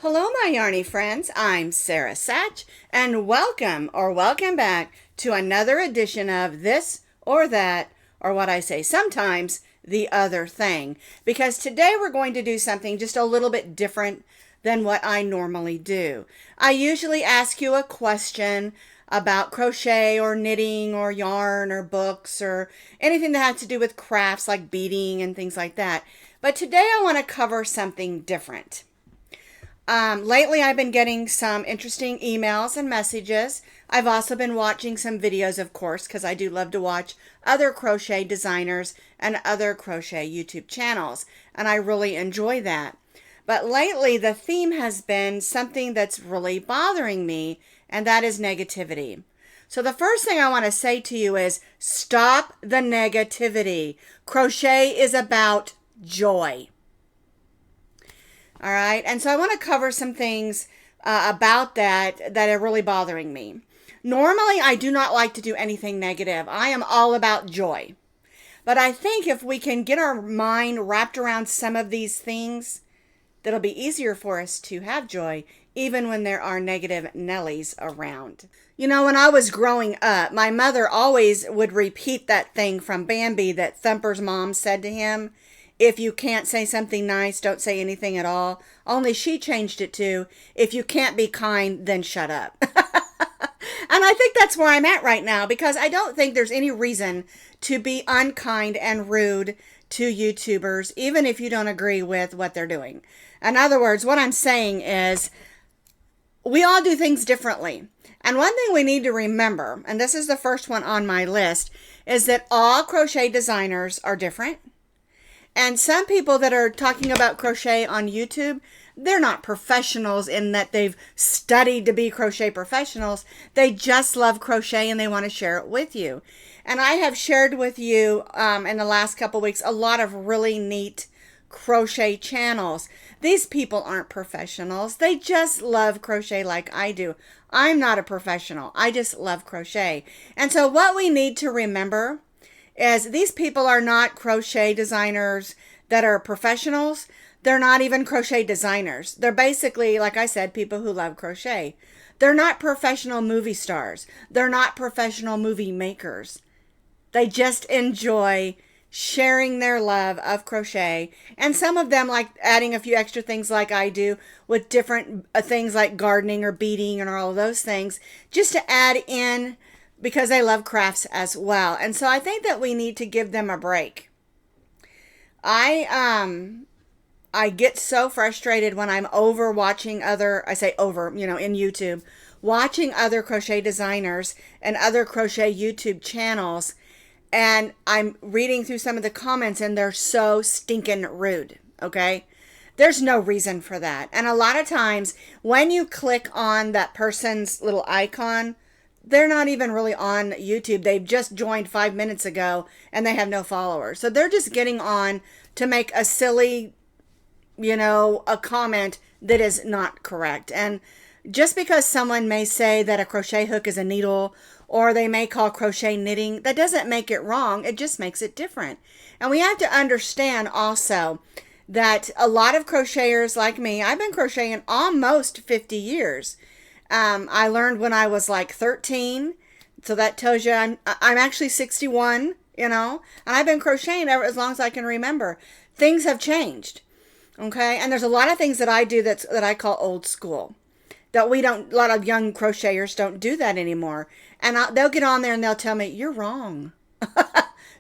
Hello, my yarny friends. I'm Sara Sach, and welcome back to another edition of This or That, or what I say sometimes, the other thing. Because today we're going to do something just a little bit different than what I normally do. I usually ask you a question about crochet or knitting or yarn or books or anything that has to do with crafts like beading and things like that. But today I want to cover something different. Lately, I've been getting some interesting emails and messages. I've also been watching some videos, of course, because I do love to watch other crochet designers and other crochet YouTube channels, and I really enjoy that. But lately, the theme has been something that's really bothering me, and that is negativity. So the first thing I want to say to you is stop the negativity. Crochet is about joy. All right. And so I want to cover some things about that are really bothering me. Normally, I do not like to do anything negative. I am all about joy. But I think if we can get our mind wrapped around some of these things, that'll be easier for us to have joy, even when there are negative Nellies around. You know, when I was growing up, my mother always would repeat that thing from Bambi that Thumper's mom said to him. If you can't say something nice, don't say anything at all. Only she changed it to, if you can't be kind, then shut up. And I think that's where I'm at right now, because I don't think there's any reason to be unkind and rude to YouTubers, even if you don't agree with what they're doing. In other words, what I'm saying is we all do things differently. And one thing we need to remember, and this is the first one on my list, is that all crochet designers are different. And some people that are talking about crochet on YouTube, they're not professionals in that they've studied to be crochet professionals. They just love crochet and they want to share it with you. And I have shared with you in the last couple weeks a lot of really neat crochet channels. These people aren't professionals. They just love crochet like I do. I'm not a professional. I just love crochet. And so what we need to remember is these people are not crochet designers that are professionals. They're not even crochet designers. They're basically, like I said, people who love crochet. They're not professional movie stars. They're not professional movie makers. They just enjoy sharing their love of crochet. And some of them like adding a few extra things like I do with different things like gardening or beading and all of those things, just to add in because they love crafts as well. And so I think that we need to give them a break. I get so frustrated when I'm over watching other, I say over, in YouTube, watching other crochet designers and other crochet YouTube channels, and I'm reading through some of the comments and they're so stinking rude, okay? There's no reason for that. And a lot of times when you click on that person's little icon, they're not even really on YouTube. They've just joined 5 minutes ago and they have no followers. So they're just getting on to make a silly, a comment that is not correct. And just because someone may say that a crochet hook is a needle, or they may call crochet knitting, that doesn't make it wrong. It just makes it different. And we have to understand also that a lot of crocheters like me, I've been crocheting almost 50 years. I learned when I was like 13. So that tells you I'm actually 61, and I've been crocheting ever as long as I can remember. Things have changed. Okay. And there's a lot of things that I do that I call old school, that a lot of young crocheters don't do that anymore. And they'll get on there and they'll tell me, you're wrong.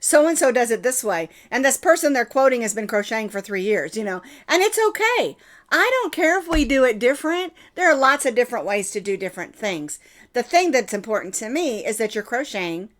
So-and-so does it this way. And this person they're quoting has been crocheting for 3 years, and it's okay. I don't care if we do it different. There are lots of different ways to do different things. The thing that's important to me is that you're crocheting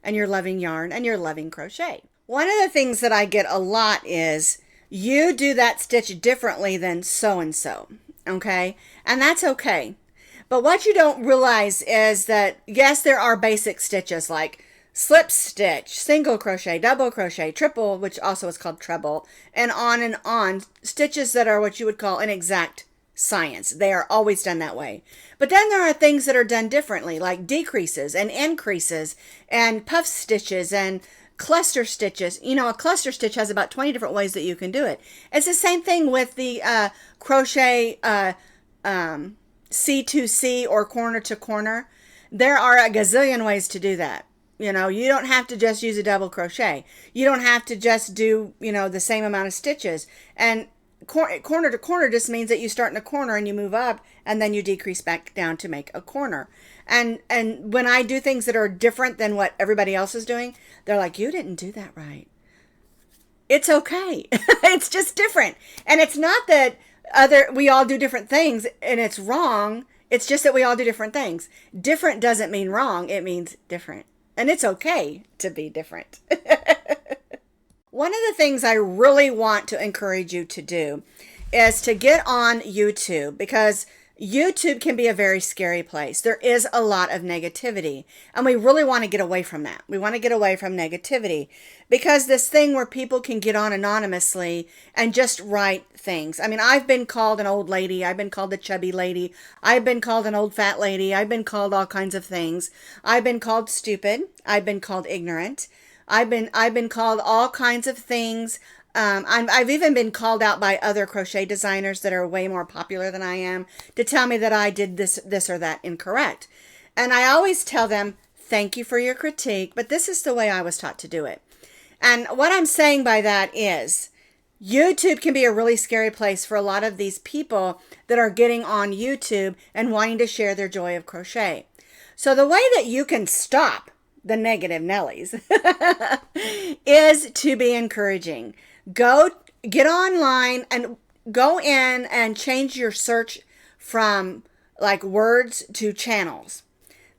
and you're loving yarn and you're loving crochet. One of the things that I get a lot is you do that stitch differently than so-and-so, okay? And that's okay. But what you don't realize is that, yes, there are basic stitches like slip stitch, single crochet, double crochet, triple, which also is called treble, and on, stitches that are what you would call an exact science. They are always done that way. But then there are things that are done differently, like decreases and increases and puff stitches and cluster stitches. A cluster stitch has about 20 different ways that you can do it. It's the same thing with the crochet C2C or corner to corner, there are a gazillion ways to do that. You know, you don't have to just use a double crochet. You don't have to just do, you know, the same amount of stitches. And corner to corner just means that you start in a corner and you move up and then you decrease back down to make a corner. And when I do things that are different than what everybody else is doing, they're like, you didn't do that right. It's okay. It's just different. And it's not that we all do different things and it's wrong. It's just that we all do different things. Different doesn't mean wrong. It means different. And it's okay to be different. One of the things I really want to encourage you to do is to get on YouTube, because YouTube can be a very scary place. There is a lot of negativity, and we really want to get away from that. We want to get away from negativity, because this thing where people can get on anonymously and just write things. I mean, I've been called an old lady. I've been called a chubby lady. I've been called an old fat lady. I've been called all kinds of things. I've been called stupid. I've been called ignorant. I've been called all kinds of things. I've even been called out by other crochet designers that are way more popular than I am to tell me that I did this or that incorrect. And I always tell them, thank you for your critique, but this is the way I was taught to do it. And what I'm saying by that is, YouTube can be a really scary place for a lot of these people that are getting on YouTube and wanting to share their joy of crochet. So the way that you can stop the negative Nellies is to be encouraging. Go get online and go in and change your search from like words to channels.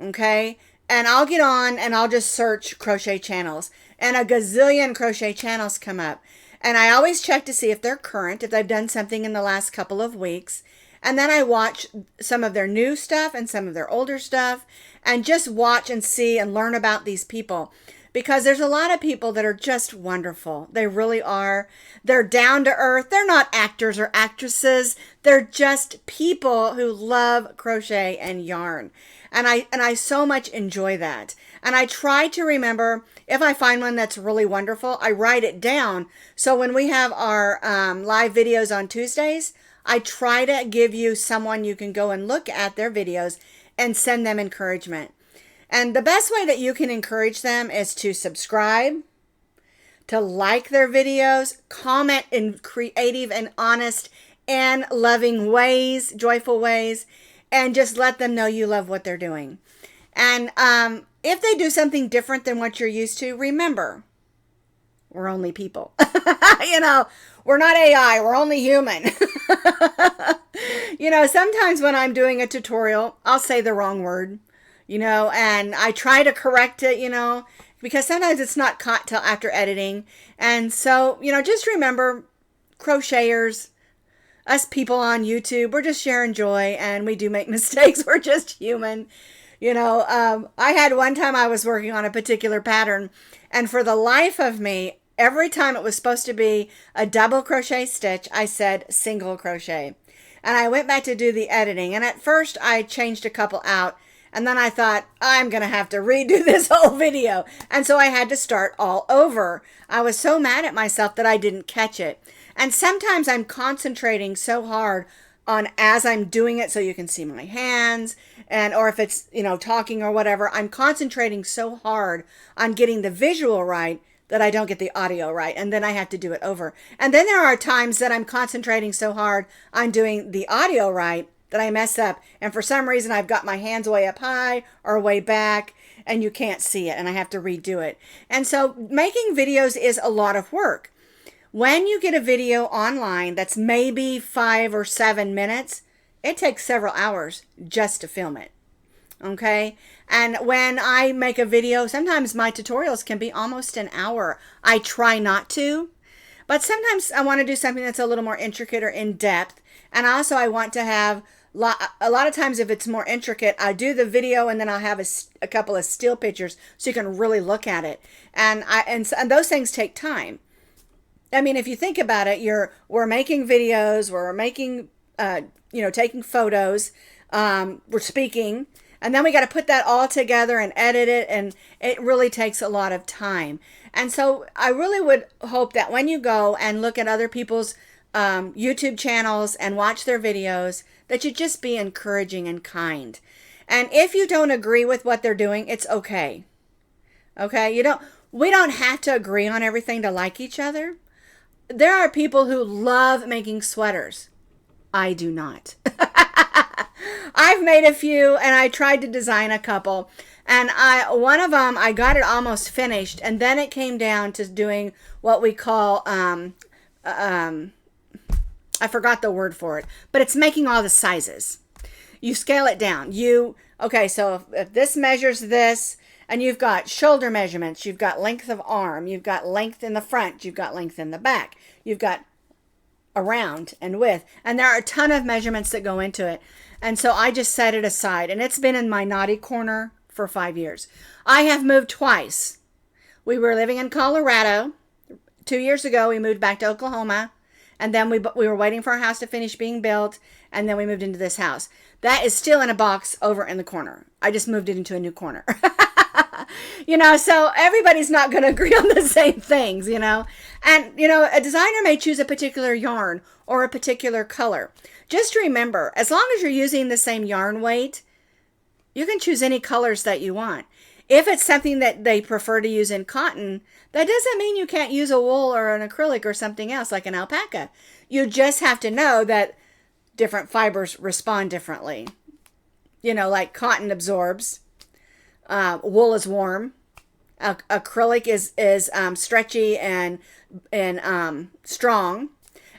Okay. And I'll get on and I'll just search crochet channels, and a gazillion crochet channels come up. And I always check to see if they're current, if they've done something in the last couple of weeks. And then I watch some of their new stuff and some of their older stuff, and just watch and see and learn about these people, because there's a lot of people that are just wonderful. They really are. They're down to earth. They're not actors or actresses. They're just people who love crochet and yarn. And I so much enjoy that. And I try to remember, if I find one that's really wonderful, I write it down. So when we have our live videos on Tuesdays, I try to give you someone you can go and look at their videos and send them encouragement. And the best way that you can encourage them is to subscribe, to like their videos, comment in creative and honest and loving ways, joyful ways, and just let them know you love what they're doing. And if they do something different than what you're used to, remember, we're only people. You know, we're not AI, we're only human. You know, sometimes when I'm doing a tutorial, I'll say the wrong word, you know, and I try to correct it, you know, because sometimes it's not caught till after editing. And so, you know, just remember, crocheters, us people on YouTube, we're just sharing joy, and we do make mistakes. We're just human. You know, I had one time I was working on a particular pattern, and for the life of me, every time it was supposed to be a double crochet stitch, I said single crochet. And I went back to do the editing, and at first I changed a couple out, and then I thought, I'm going to have to redo this whole video. And so I had to start all over. I was so mad at myself that I didn't catch it. And sometimes I'm concentrating so hard on as I'm doing it, so you can see my hands, and or if it's, you know, talking or whatever, I'm concentrating so hard on getting the visual right that I don't get the audio right, and then I have to do it over. And then there are times that I'm concentrating so hard on doing the audio right that I mess up, and for some reason I've got my hands way up high or way back, and you can't see it, and I have to redo it. And so making videos is a lot of work. When you get a video online that's maybe 5 or 7 minutes, it takes several hours just to film it. Okay. And when I make a video, sometimes my tutorials can be almost an hour. I try not to, but sometimes I want to do something that's a little more intricate or in depth. And also I want to have a lot of times, if it's more intricate, I do the video and then I'll have a couple of still pictures so you can really look at it. And those things take time. I mean, if you think about it, we're making videos, we're making, you know, taking photos, we're speaking, and then we got to put that all together and edit it, and it really takes a lot of time. And so I really would hope that when you go and look at other people's YouTube channels and watch their videos, that you just be encouraging and kind. And if you don't agree with what they're doing, it's okay. Okay? We don't have to agree on everything to like each other. There are people who love making sweaters. I do not. I've made a few and I tried to design a couple. And one of them, I got it almost finished. And then it came down to doing what we call, I forgot the word for it, but it's making all the sizes. You scale it down. Okay, so if this measures this, and you've got shoulder measurements, you've got length of arm, you've got length in the front, you've got length in the back, you've got around and width, and there are a ton of measurements that go into it. And so I just set it aside, and it's been in my naughty corner for 5 years. I have moved twice. We were living in Colorado. 2 years ago, we moved back to Oklahoma, and then we were waiting for our house to finish being built, and then we moved into this house. That is still in a box over in the corner. I just moved it into a new corner. So everybody's not going to agree on the same things, And, a designer may choose a particular yarn or a particular color. Just remember, as long as you're using the same yarn weight, you can choose any colors that you want. If it's something that they prefer to use in cotton, that doesn't mean you can't use a wool or an acrylic or something else like an alpaca. You just have to know that different fibers respond differently. Like cotton absorbs. Wool is warm. Acrylic is stretchy and strong.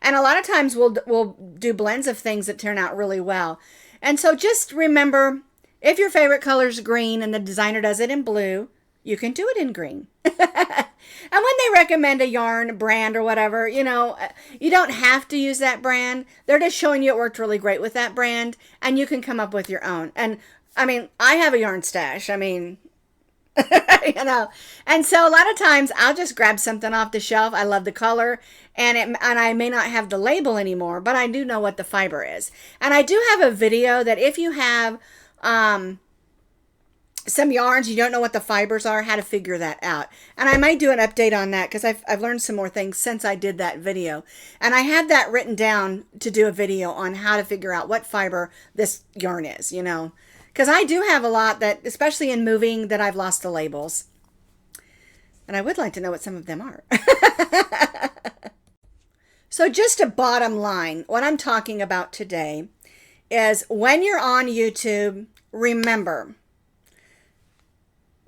And a lot of times we'll do blends of things that turn out really well. And so just remember, if your favorite color is green and the designer does it in blue, you can do it in green. And when they recommend a yarn brand or whatever, you don't have to use that brand. They're just showing you it worked really great with that brand, and you can come up with your own. And I have a yarn stash. And so a lot of times I'll just grab something off the shelf. I love the color, and I may not have the label anymore, but I do know what the fiber is. And I do have a video that if you have some yarns, you don't know what the fibers are, how to figure that out. And I might do an update on that because I've learned some more things since I did that video. And I have that written down to do a video on how to figure out what fiber this yarn is, Because I do have a lot that, especially in moving, that I've lost the labels. And I would like to know what some of them are. So just a bottom line, what I'm talking about today is when you're on YouTube, remember,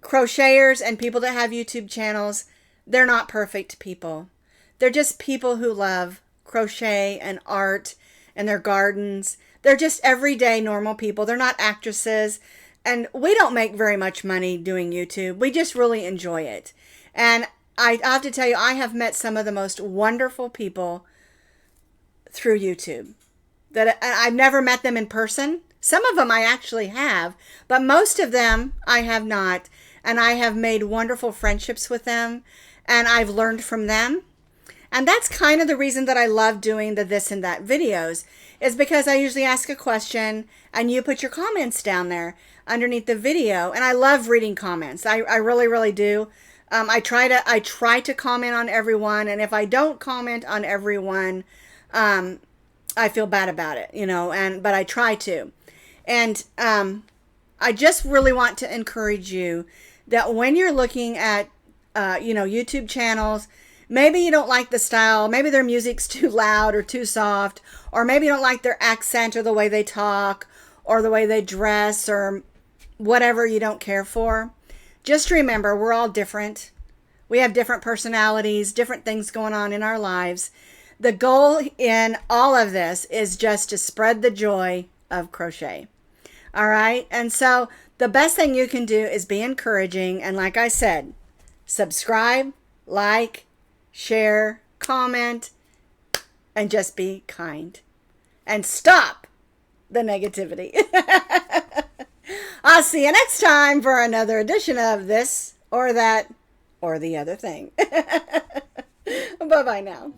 crocheters and people that have YouTube channels, they're not perfect people. They're just people who love crochet and art and their gardens. They're just everyday normal people. They're not actresses. And we don't make very much money doing YouTube. We just really enjoy it. And I have to tell you, I have met some of the most wonderful people through YouTube. That I've never met them in person. Some of them I actually have, but most of them I have not. And I have made wonderful friendships with them, and I've learned from them. And that's kind of the reason that I love doing the this and that videos, is because I usually ask a question and you put your comments down there underneath the video. And I love reading comments. I really, really do. I try to comment on everyone. And if I don't comment on everyone, I feel bad about it, but I try to. And I just really want to encourage you that when you're looking at, YouTube channels, maybe you don't like the style, maybe their music's too loud or too soft, or maybe you don't like their accent or the way they talk or the way they dress or whatever you don't care for. Just remember, we're all different. We have different personalities, different things going on in our lives. The goal in all of this is just to spread the joy of crochet. All right? And so the best thing you can do is be encouraging. And like I said, subscribe, like, share, comment, and just be kind. And stop the negativity. I'll see you next time for another edition of This or That or the Other Thing. Bye-bye now.